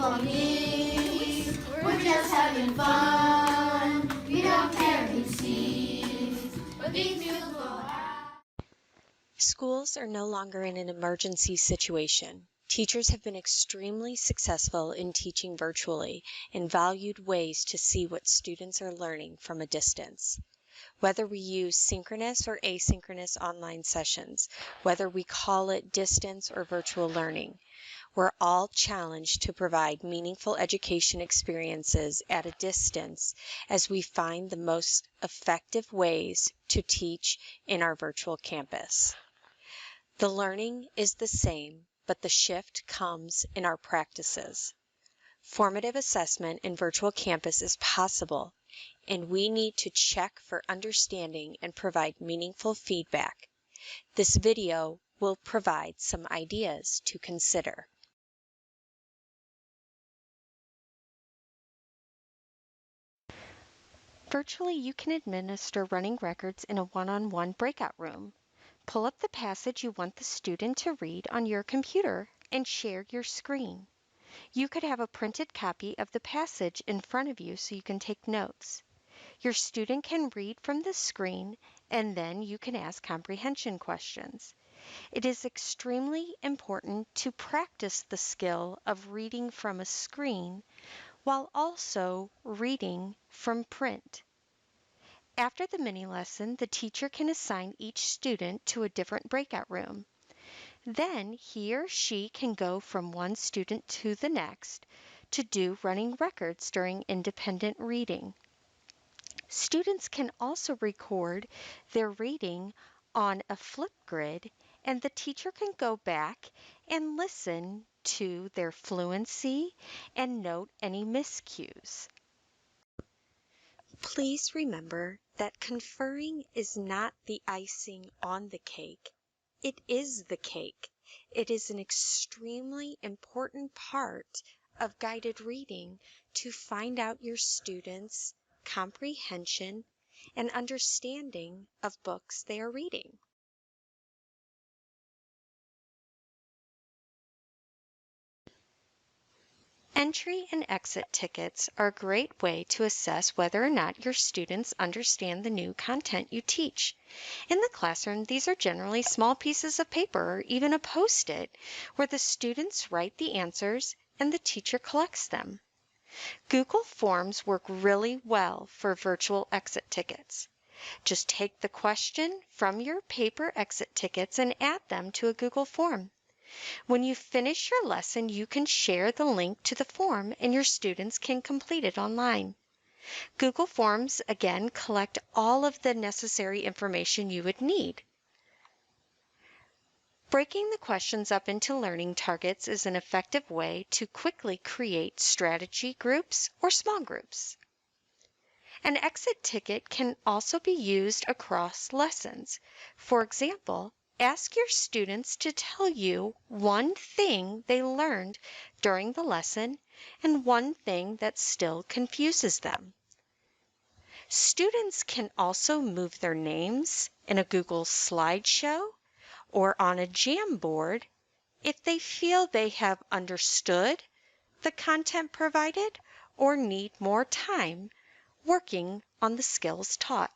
belonging. We're just having fun. We don't care who sees what these music will have. Schools are no longer in an emergency situation. Teachers have been extremely successful in teaching virtually and valued ways to see what students are learning from a distance. Whether we use synchronous or asynchronous online sessions, whether we call it distance or virtual learning, we're all challenged to provide meaningful education experiences at a distance as we find the most effective ways to teach in our virtual campus. The learning is the same, but the shift comes in our practices. Formative assessment in virtual campus is possible, and we need to check for understanding and provide meaningful feedback. This video will provide some ideas to consider. Virtually, you can administer running records in a one-on-one breakout room. Pull up the passage you want the student to read on your computer and share your screen. You could have a printed copy of the passage in front of you so you can take notes. Your student can read from the screen, and then you can ask comprehension questions. It is extremely important to practice the skill of reading from a screen while also reading from print. After the mini lesson, the teacher can assign each student to a different breakout room. Then he or she can go from one student to the next to do running records during independent reading. Students can also record their reading on a Flipgrid, and the teacher can go back and listen to their fluency and note any miscues. Please remember that conferring is not the icing on the cake. It is the cake. It is an extremely important part of guided reading to find out your students' comprehension and understanding of books they are reading. Entry and exit tickets are a great way to assess whether or not your students understand the new content you teach. In the classroom, these are generally small pieces of paper or even a Post-it where the students write the answers and the teacher collects them. Google Forms work really well for virtual exit tickets. Just take the question from your paper exit tickets and add them to a Google form. When you finish your lesson, you can share the link to the form and your students can complete it online. Google Forms, again, collect all of the necessary information you would need. Breaking the questions up into learning targets is an effective way to quickly create strategy groups or small groups. An exit ticket can also be used across lessons. For example, ask your students to tell you one thing they learned during the lesson and one thing that still confuses them. Students can also move their names in a Google slideshow or on a Jamboard if they feel they have understood the content provided or need more time working on the skills taught.